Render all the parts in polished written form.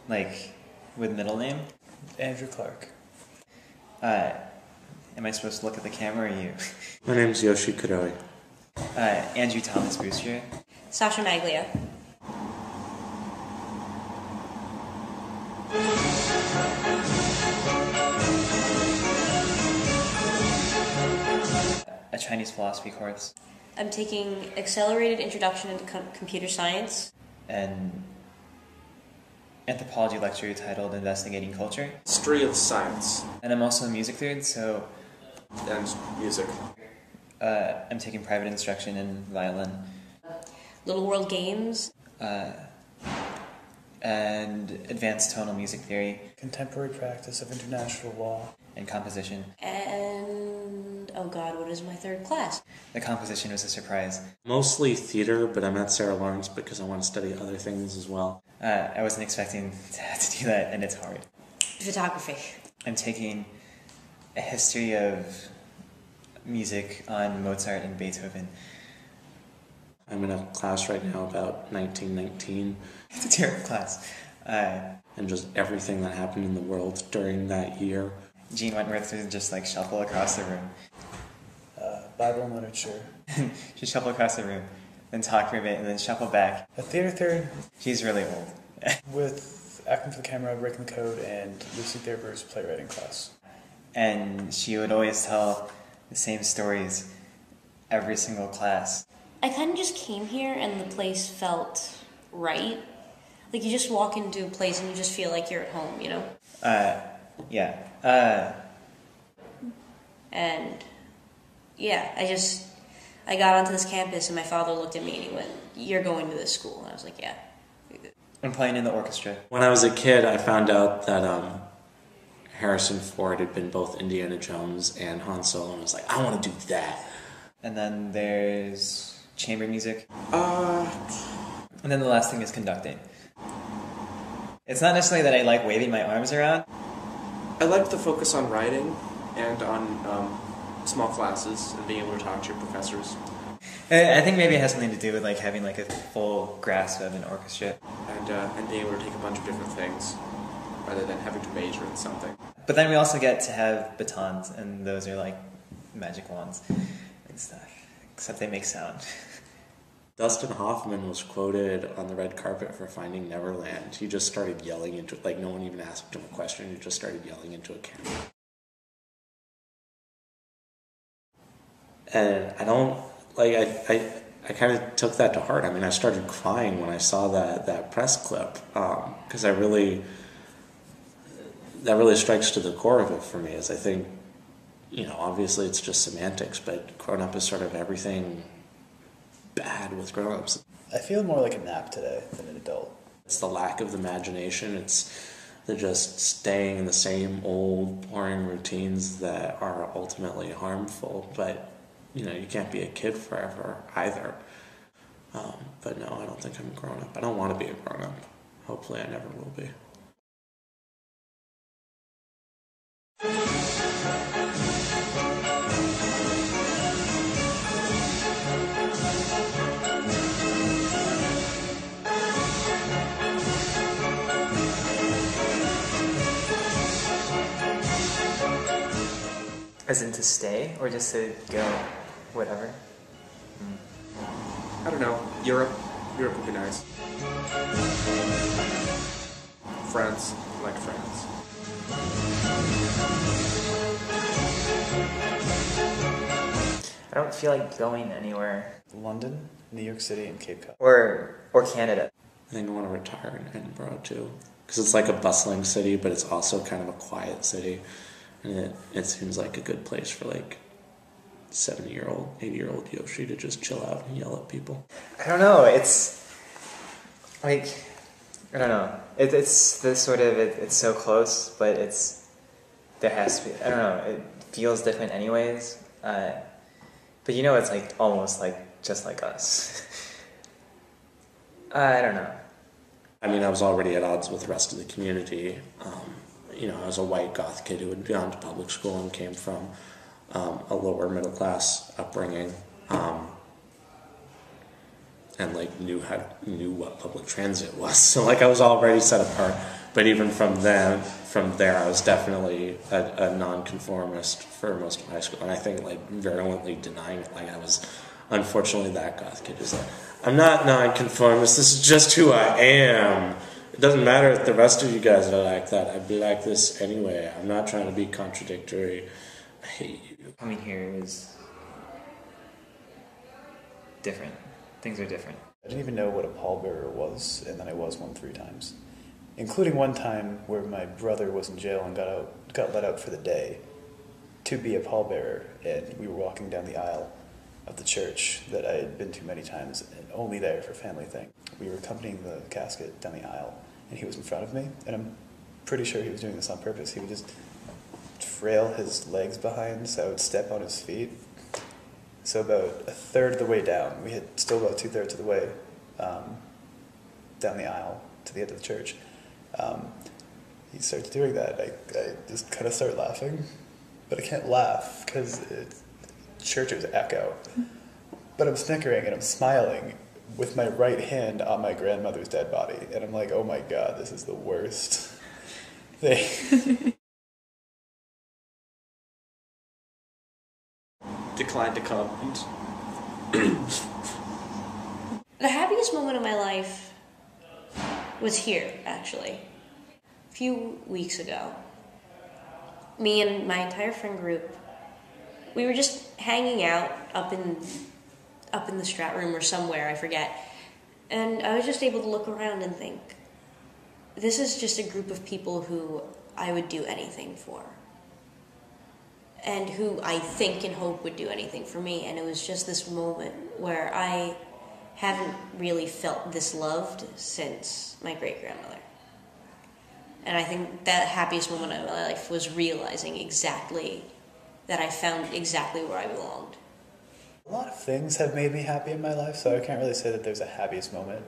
Like, with middle name? Andrew Clarke. Am I supposed to look at the camera or you? My name's Yoshi. Andrew Bustria. Sasha Maglia. A Chinese philosophy course. I'm taking Accelerated Introduction into Computer Science. An anthropology lecture titled Investigating Culture. History of Science. And I'm also a music nerd, so... And music. I'm taking private instruction in violin. Little World Games. And advanced tonal music theory. Contemporary practice of international law. And composition. And, oh god, what is my third class? The composition was a surprise. Mostly theater, but I'm at Sarah Lawrence because I want to study other things as well. I wasn't expecting to have to do that, and it's hard. Photography. I'm taking a history of music on Mozart and Beethoven. I'm in a class right now about 1919. It's a terrible class. And just everything that happened in the world during that year. Gene Wentworth would just like shuffle across the room. Bible and literature. She'd shuffle across the room, then talk for a bit, and then shuffle back. A theater third. She's really old. With acting for the camera, breaking the code, and Lucy Thurber's playwriting class. And she would always tell the same stories every single class. I kind of just came here and the place felt right. Like you just walk into a place and you just feel like you're at home, you know? Yeah. And yeah, I got onto this campus and my father looked at me and he went, "You're going to this school." And I was like, "Yeah." I'm playing in the orchestra. When I was a kid, I found out that Harrison Ford had been both Indiana Jones and Han Solo, and I was like, I want to do that. And then there's chamber music. And then the last thing is conducting. It's not necessarily that I like waving my arms around. I like the focus on writing and on small classes and being able to talk to your professors. I think maybe it has something to do with like having like a full grasp of an orchestra. And being able to take a bunch of different things rather than having to major in something. But then we also get to have batons, and those are like magic wands and stuff. Except they make sound. Dustin Hoffman was quoted on the red carpet for Finding Neverland. He just started yelling into it, like no one even asked him a question, he just started yelling into a camera. And I don't, like, I kind of took that to heart. I mean, I started crying when I saw that press clip, because that really strikes to the core of it for me, is I think, you know, obviously it's just semantics, but grown-up is sort of everything bad with grown-ups. I feel more like a nap today than an adult. It's the lack of imagination. It's the just staying in the same old, boring routines that are ultimately harmful. But, you know, you can't be a kid forever either. But no, I don't think I'm a grown-up. I don't want to be a grown-up. Hopefully I never will be. As in to stay, or just to go, whatever? I don't know. Europe would be nice. France. I like France. I don't feel like going anywhere. London, New York City, and Cape Cod. Or Canada. I think I want to retire in Edinburgh too, because it's like a bustling city, but it's also kind of a quiet city, and it seems like a good place for like 70-year-old, 80-year-old Yoshi to just chill out and yell at people. I don't know, it's like, I don't know, it's this sort of, it's so close, but there has to be, I don't know, it feels different anyways, but you know it's like almost like, just like us. I don't know. I mean, I was already at odds with the rest of the community. You know, I was a white goth kid who had gone to public school and came from a lower middle class upbringing, and like knew what public transit was. So like I was already set apart But even from there, I was definitely a nonconformist for most of high school, and I think like virulently denying it. Like I was, unfortunately, that goth kid who's like, I'm not nonconformist. This is just who I am. It doesn't matter if the rest of you guys are like that. I'd be like this anyway. I'm not trying to be contradictory. I hate you. Coming here is different. Things are different. I didn't even know what a pallbearer was, and then I was one 3 times. Including one time where my brother was in jail and got let out for the day to be a pallbearer, and we were walking down the aisle of the church that I had been to many times, and only there for a family thing. We were accompanying the casket down the aisle, and he was in front of me, and I'm pretty sure he was doing this on purpose. He would just trail his legs behind so I would step on his feet. So about a third of the way down, we had still about 2/3 of the way down the aisle to the end of the church. He starts doing that. I just kind of start laughing, but I can't laugh because churches echo. But I'm snickering and I'm smiling with my right hand on my grandmother's dead body, and I'm like, oh my god, this is the worst thing. Declined to comment. The happiest moment of my life was here, actually. A few weeks ago, me and my entire friend group, we were just hanging out up in the strat room or somewhere, I forget. And I was just able to look around and think, this is just a group of people who I would do anything for. And who I think and hope would do anything for me. And it was just this moment where I haven't really felt this loved since my great-grandmother. And I think that happiest moment of my life was realizing exactly that I found exactly where I belonged. A lot of things have made me happy in my life, so I can't really say that there's a happiest moment.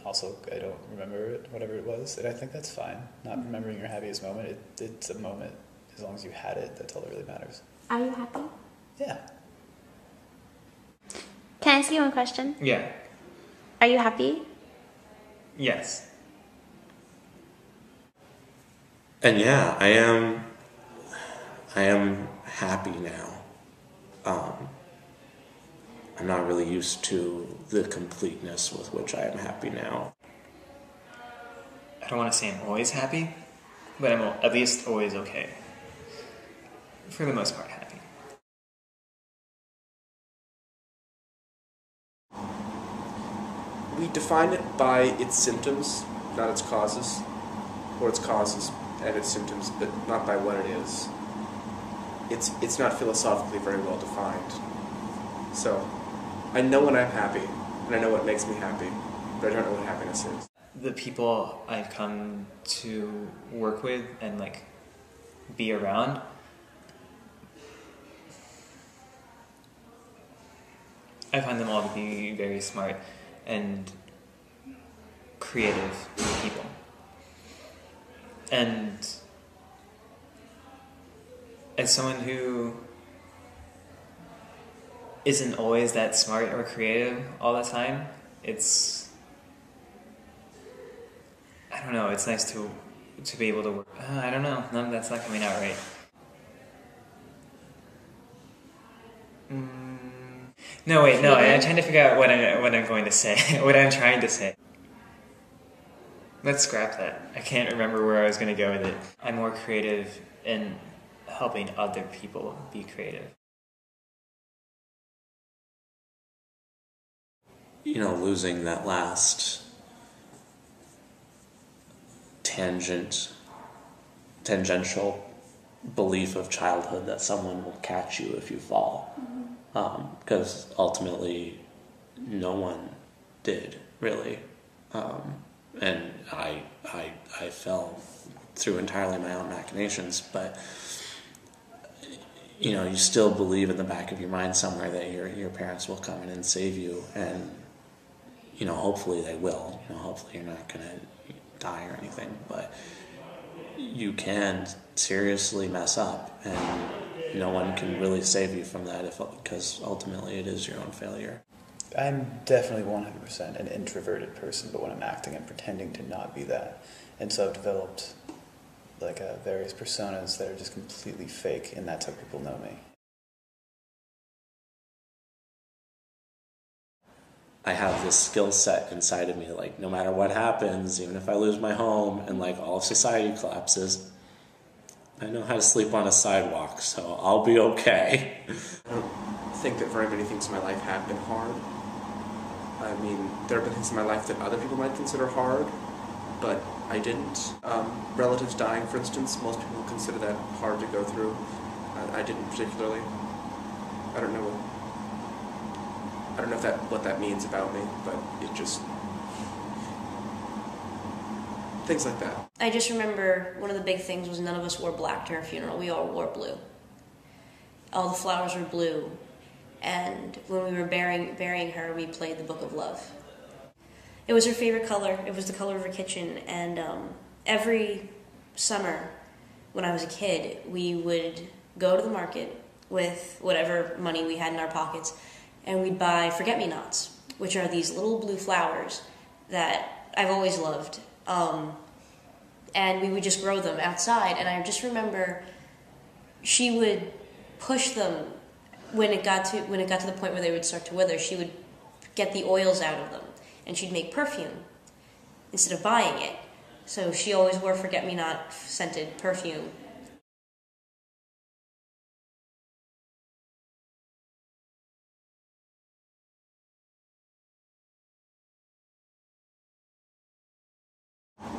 Also, I don't remember it, whatever it was, and I think that's fine. Not remembering your happiest moment, it's a moment. As long as you had it, that's all that really matters. Are you happy? Yeah. Can I ask you one question? Yeah. Are you happy? Yes. And yeah, I am happy now. I'm not really used to the completeness with which I am happy now. I don't want to say I'm always happy, but I'm at least always okay. For the most part, happy. We define it by its symptoms, not its causes, or its causes and its symptoms, but not by what it is. It's not philosophically very well defined. So, I know when I'm happy, and I know what makes me happy, but I don't know what happiness is. The people I've come to work with and like be around, I find them all to be very smart and creative people. And as someone who isn't always that smart or creative all the time, I don't know, it's nice to be able to work. I don't know, no, that's not coming out right. No, wait, no, I'm trying to figure out what I'm going to say, what I'm trying to say. Let's scrap that. I can't remember where I was going to go with it. I'm more creative in helping other people be creative. You know, losing that last tangential belief of childhood that someone will catch you if you fall. Because ultimately, no one did, really. And I fell through entirely my own machinations, but you know, you still believe in the back of your mind somewhere that your parents will come in and save you, and you know, hopefully they will. You know, hopefully you're not gonna die or anything, but you can seriously mess up, and no one can really save you from that because ultimately it is your own failure. I'm definitely 100% an introverted person, but when I'm acting, I'm pretending to not be that. And so I've developed like various personas that are just completely fake, and that's how people know me. I have this skill set inside of me, like no matter what happens, even if I lose my home and like all of society collapses, I know how to sleep on a sidewalk, so I'll be okay. I don't think that very many things in my life have been hard. I mean, there have been things in my life that other people might consider hard, but I didn't. Relatives dying, for instance, most people consider that hard to go through. I didn't particularly. I don't know what that means about me, but it just... things like that. I just remember one of the big things was none of us wore black to her funeral. We all wore blue. All the flowers were blue. And when we were burying her, we played the Book of Love. It was her favorite color. It was the color of her kitchen. And every summer, when I was a kid, we would go to the market with whatever money we had in our pockets, and we'd buy forget-me-nots, which are these little blue flowers that I've always loved. And we would just grow them outside. And I just remember she would push them when it got to the point where they would start to wither. She would get the oils out of them, and she'd make perfume instead of buying it. So she always wore forget-me-not scented perfume.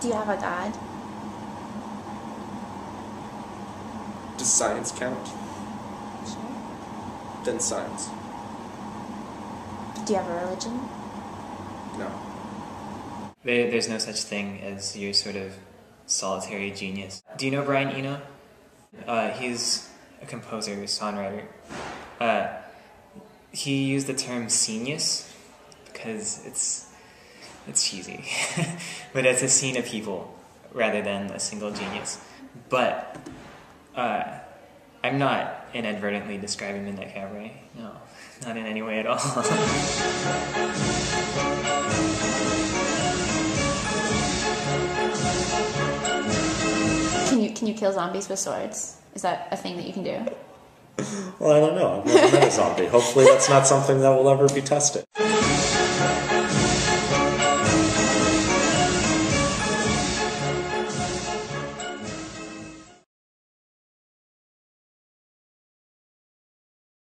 Do you have a God? Does science count? Sure. Then science. Do you have a religion? No. There's no such thing as your sort of solitary genius. Do you know Brian Eno? He's a composer, songwriter. He used the term scenius because it's cheesy, but it's a scene of people rather than a single genius. But I'm not inadvertently describing Midnight Cabaret. No, not in any way at all. Can you kill zombies with swords? Is that a thing that you can do? Well, I don't know. I've never met a zombie. Hopefully that's not something that will ever be tested.